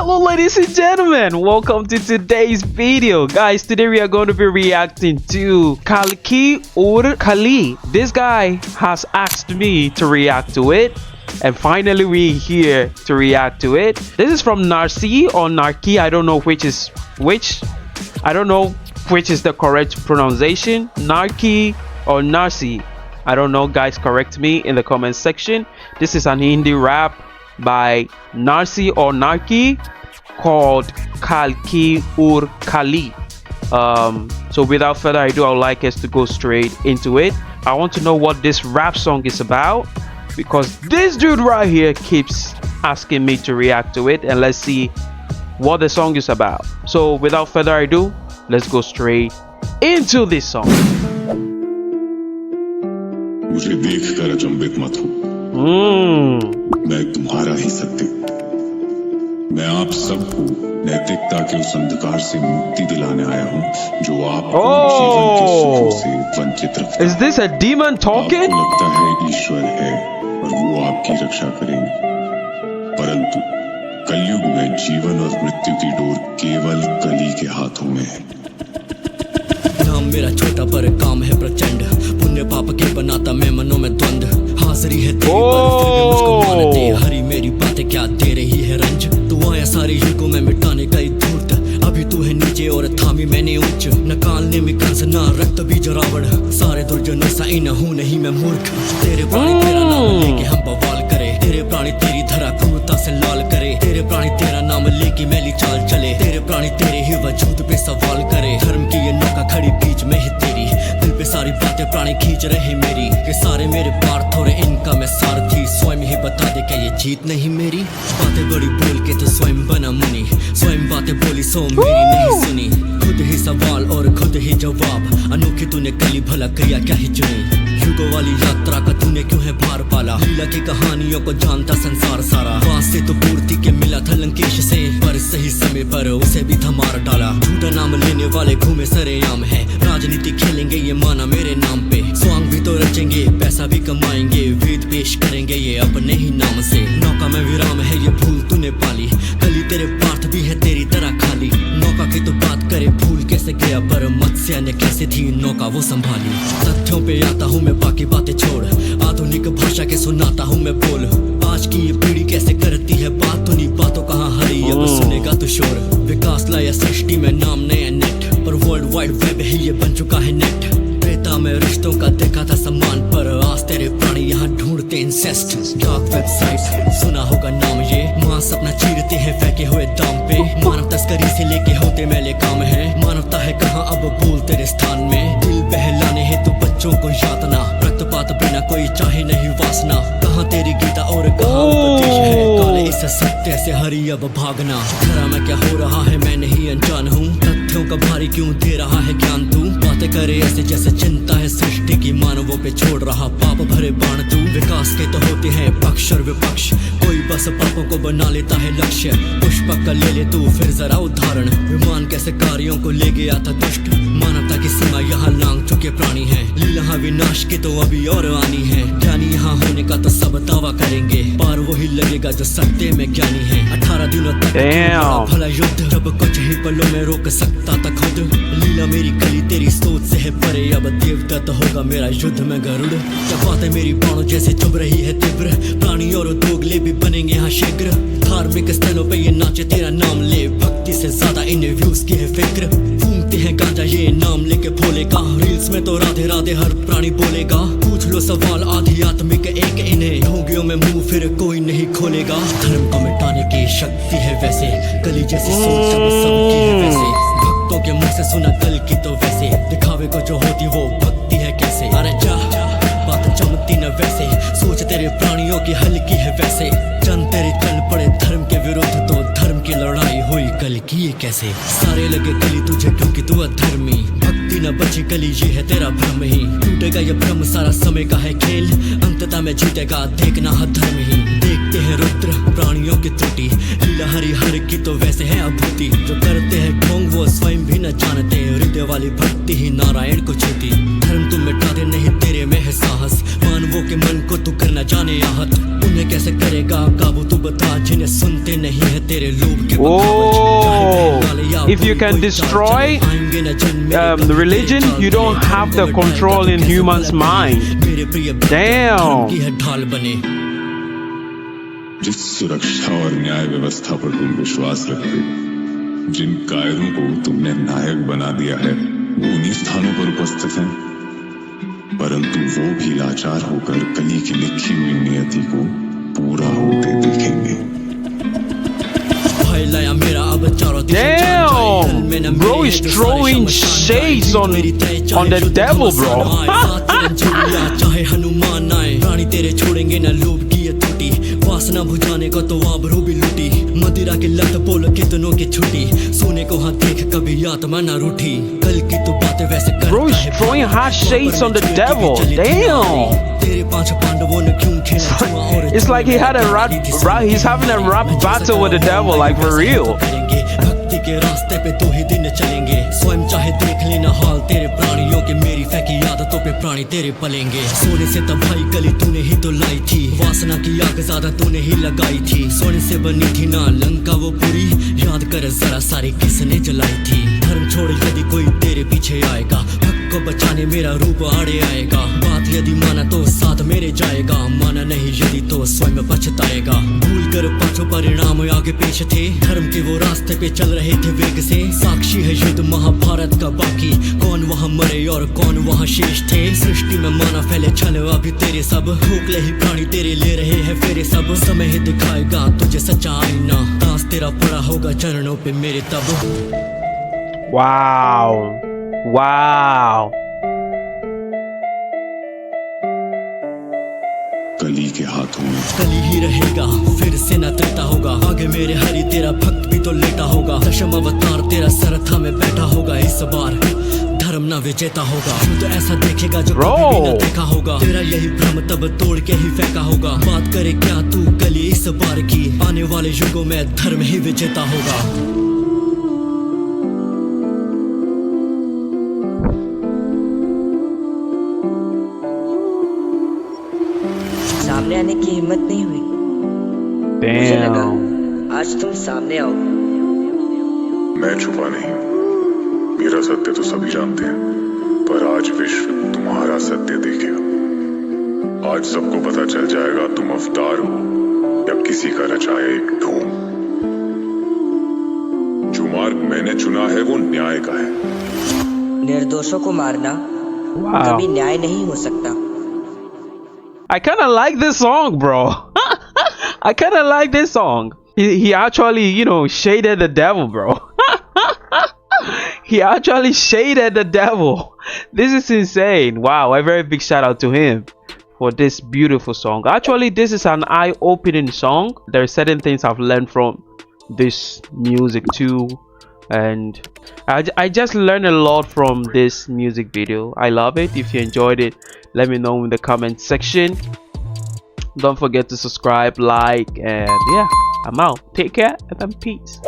Hello ladies and gentlemen, welcome to today's video. Guys, today we are going to be reacting to Kalki Ur Kali. This guy has asked me to react to it, and finally we're here to react to it. This is from Narsi or Narki. I don't know which is which. I don't know which is the correct pronunciation, Narki or Narsi. I don't know, guys, correct me in the comment section. This is an Hindi rap by Narsi or Narki called Kalki Ur Kali. So without further ado, I would like us to go straight into it. I want to know what this rap song is about, because this dude right here keeps asking me to react to it, and let's see what the song is about. So without further ado, let's go straight into this song. मुझे देखकर अचंभित मत हो, मैं तुम्हारा ही सत्य, मैं आप सबको नैतिकता के उस अंधकार से मुक्ति दिलाने आया हूँ जो आपको जीवन के सुखों से वंचित रखता है। Is this a demon talking? आपको लगता है ईश्वर है और वो आपकी रक्षा करेंगे, परंतु कलयुग में जीवन और मृत्यु की डोर केवल कली के हाथों में है। नाम मेरा छोटा पर काम है प्रचंड, पुण्य पाप के बनाता मैं मनों में द्वंद। हाजिरी है तेरी पर फिर भी मुझको मानते, हरी मेरी बातें क्या दे रही है रंज। तू आया सारे युगों में मिटाने का ही धूर्त, अभी तू है नीचे और थामी मैंने उच्च। न कालने में कंस न रक्त बीज रावण, सारे दुर्जनों सा ही न हूँ नहीं मैं मूर्ख। तेरे प्राणी तेरा नाम लेके हम बवाल करे, तेरे प्राणी तेरी धरा क्रूरता से लाल करे। तेरे प्राणी तेरा नाम लेके मैली चाल चले, तेरे प्राणी तेरे ही वजूद पे सवाल करे। धर्म की ये नौका खड़ी बीच में ही तेरी, दिल पे सारी बातें प्राणी खींच रहे मेरी। कि सारे मेरे पार थोड़े इनका मैं सारथी, स्वयं ही बता दे क्या ये जीत नहीं मेरी। बातें बड़ी बोल के तो स्वयं बना मुनि, स्वयं बातें बोली सो मेरी नहीं सुनी। खुद ही सवाल और खुद ही जवाब, अनोखी तूने कली भला किया क्या ही चुनी। युगों वाली यात्रा का तूने क्यों है भार पाला, लीला की कहानियों को जानता संसार सारा। वास से तो पूर्ति के मिला था लंकेश से, पर सही समय पर उसे भी था मार डाला। झूठा नाम लेने वाले घूमे सरेआम है, राजनीति खेलेंगे ये माना मेरे नाम पे। सॉन्ग भी तो रचेंगे पैसा भी कमाएंगे, वेद पेश करेंगे ये अपने ही नाम से। नौका में विराम है ये भूल तूने पाली, कली तेरे पार्थ भी है तेरी तरह खाली। नौका की तो बात करे भूल कैसे गया, पर मत्स्य ने कैसे थी नौका वो संभाली। तथ्यों पे आता हूँ मैं बाकी बातें छोड़, आधुनिक भाषा के सुनाता हूँ मैं बोल। आज की ये पीढ़ी कैसे करती है बात, उन्हीं बातों कहाँ हरी अब सुनेगा तू शोर। विकास लाया सृष्टि में नाम नया नेट, पर वर्ल्ड वाइड वेब ही ये बन चुका है नेट। त्रेता में रिश्तों का देखा था सम्मान, पर आज तेरे प्राणी यहाँ ढूंढते इंसेस्ट। डार्क वेबसाइट सुना होगा नाम ये, मांस अपना चीरते हैं फेंके हुए दाम पे। मानव तस्करी से लेके होते मैले काम है, मानवता है कहाँ अब बोल तेरे स्थान में। दिल बहलाने हैं तो बच्चों को यातना, रक्तपात बिना कोई चाहे नहीं वासना। कहाँ तेरी गीता और कहाँ उपदेश है, काले इस सत्य से हरी अब भागना। धरा में क्या हो रहा है मैं नहीं अनजान हूँ, तथ्यों का भारी क्यों दे रहा है ज्ञान तू। बातें करे ऐसे जैसे चिंता है सृष्टि की, मानवों पे छोड़ रहा पाप भरे बाण तू। विकास के तो होते हैं पक्ष और विपक्ष, कोई बस पापों को बना लेता है लक्ष्य। पुष्पक का ले ले तू फिर जरा उदाहरण, विमान कैसे कार्यों को ले गया था दुष्ट। मानवता की सीमा यहाँ लांग चुके प्राणी हैं, लीला विनाश की तो अभी और आनी है। ज्ञानी यहाँ होने का तो सब दावा करेंगे, पार वही लगेगा जो सत्य में ज्ञानी है। 18 दिनों तक भला युद्ध, जब कुछ ही पलों में रोक सकता था खुद। लीला मेरी कली तेरी सोच से है परे, अब देवदत्त होगा मेरा युद्ध में गरुड़। क्या बातें मेरी बाणों जैसे चुभ रही है तीव्र, प्राणी और दोगले भी बनेंगे यहाँ शीघ्र। धार्मिक स्थलों पे ये नाचे तेरा नाम ले, भक्ति से ज्यादा इन्हें व्यूज की है फिक्र। फूंकते हैं गांजा ये नाम लेके भोले का, रील्स में तो राधे राधे हर प्राणी बोलेगा। पूछ लो सवाल आध्यात्मिक एक इन्हें, ढोंगियों में मुंह फिर कोई नहीं खोलेगा। धर्म को मिटाने की शक्ति है वैसे, कली जैसी सोच अब सबकी है वैसे। भक्तों के मुंह से सुना कल की तो वैसे, दिखावे को जो होती वो भक्ति है कैसे। अरे जा बात जमती न वैसे, सोच तेरे प्राणियों की हल्की है वैसे। चंद तेरे चल पड़े धर्म के विरुद्ध, तो धर्म की लड़ाई हुई कल की ये कैसे। सारे लगे कली तुझे क्योंकि तू अधर्मी, भक्त मुक्ति न बची कली, ये है तेरा भ्रम ही। टूटेगा ये भ्रम, सारा समय का है खेल, अंततः में जीतेगा देखना है धर्म ही। देखते हैं रुद्र प्राणियों की त्रुटि, लीला हरि हर की तो वैसे है अभूति। जो करते हैं ढोंग वो स्वयं भी न जानते, हृदय वाली भक्ति ही नारायण को छूती। धर्म तुम मिटा दे, नहीं तेरे में है साहस, मानवों के मन को तू करना जाने आहत। उन्हें कैसे करेगा काबू तू बता, जिन्हें सुनते नहीं है तेरे लोग के। If you can destroy the religion, you don't have the control in humans' mind. Damn. जिस सुरक्षा और न्याय व्यवस्था पर तुम विश्वास रखते, जिन कायदों को तुमने नायक बना दिया है, वो उन्हीं स्थानों पर उपस्थित हैं। परंतु वो भी लाचार होकर कली की लिखी हुई नियति को पूरा होते देखेंगे। Damn, bro is throwing shades on the devil, bro. चाहे हनुमान आए, प्राणी तेरे छोड़ेंगे न लोभ की ये त्रुटि। वासना बुझाने को तो आबरू भी लुटी, मदिरा की लत बोल कितनों की छुटी। सोने को हाथ देख कभी आत्मा न रूठी, कल की तो बातें वैसे करता है। Bro is throwing hot shades on the devil. Damn. तेरे पांच पांडवों ने क्यों खेला और It's like he had a rap. He's having a rap battle with the devil, like for real. भक्ति के रास्ते पे दो ही दिन चलेंगे, स्वयं चाहे देख लेना हाल तेरे प्राणियों के। मेरी फेंकी आदतों पे प्राणी तेरे पलेंगे। सोने से तबाही कली तूने ही तो लाई थी, वासना की आग ज्यादा तूने ही लगाई थी। सोने से बनी थी ना लंका वो पूरी, याद कर जरा सारी किसने जलाई थी। धर्म छोड़ यदि कोई तेरे पीछे आएगा, हक को बचाने मेरा रूप आड़े आएगा। बात यदि माना तो साथ मेरे जाएगा, माना नहीं यदि तो स्वयं पछताएगा। भूल कर पाछो परिणाम आगे पेश थे, धर्म के वो रास्ते पे चल रहे थे वेग से। साक्षी है युद्ध महाभारत का बाकी, कौन वहाँ मरे और कौन वहाँ शेष थे। सृष्टि में माना फैले छल अभी तेरे सब, खोखले ही प्राणी तेरे ले रहे हैं फेरे सब। समय ही दिखाएगा तुझे सच्चा आईना, दास तेरा पड़ा होगा चरणों पे मेरे तब। Wow. Wow. कली के हाथों में कली ही रहेगा, फिर से न त्रेता होगा। आगे मेरे हरि तेरा भक्त भी तो लेटा होगा, दशम अवतार तेरा सरथा में बैठा होगा। इस बार धर्म न विजेता होगा, तो ऐसा देखेगा जो कभी भी न देखा होगा। तेरा यही भ्रम तब तोड़ के ही फेंका होगा। बात करे क्या तू कली इस बार की, आने वाले युगों में धर्म ही विजेता होगा। सामने आने की हिम्मत नहीं हुई। मुझे लगा आज तुम सामने आओ। मैं छुपा नहीं, मेरा सत्य तो सभी जानते हैं, पर आज विश्व तुम्हारा सत्य देखेगा। आज सबको पता चल जाएगा तुम अवतार हो या किसी का रचाया एक ढोंग। जो मार्ग मैंने चुना है वो न्याय का है। निर्दोषों को मारना कभी न्याय नहीं हो सकता। I kind of like this song, bro. I kind of like this song. He actually, you know, shaded the devil, bro. He actually shaded the devil. This is insane. Wow, a very big shout out to him for this beautiful song. Actually, this is an eye-opening song. There are certain things I've learned from this music too, and I just learned a lot from this music video. I love it. If you enjoyed it, let me know in the comment section. Don't forget to subscribe, like, and yeah, I'm out. Take care and peace.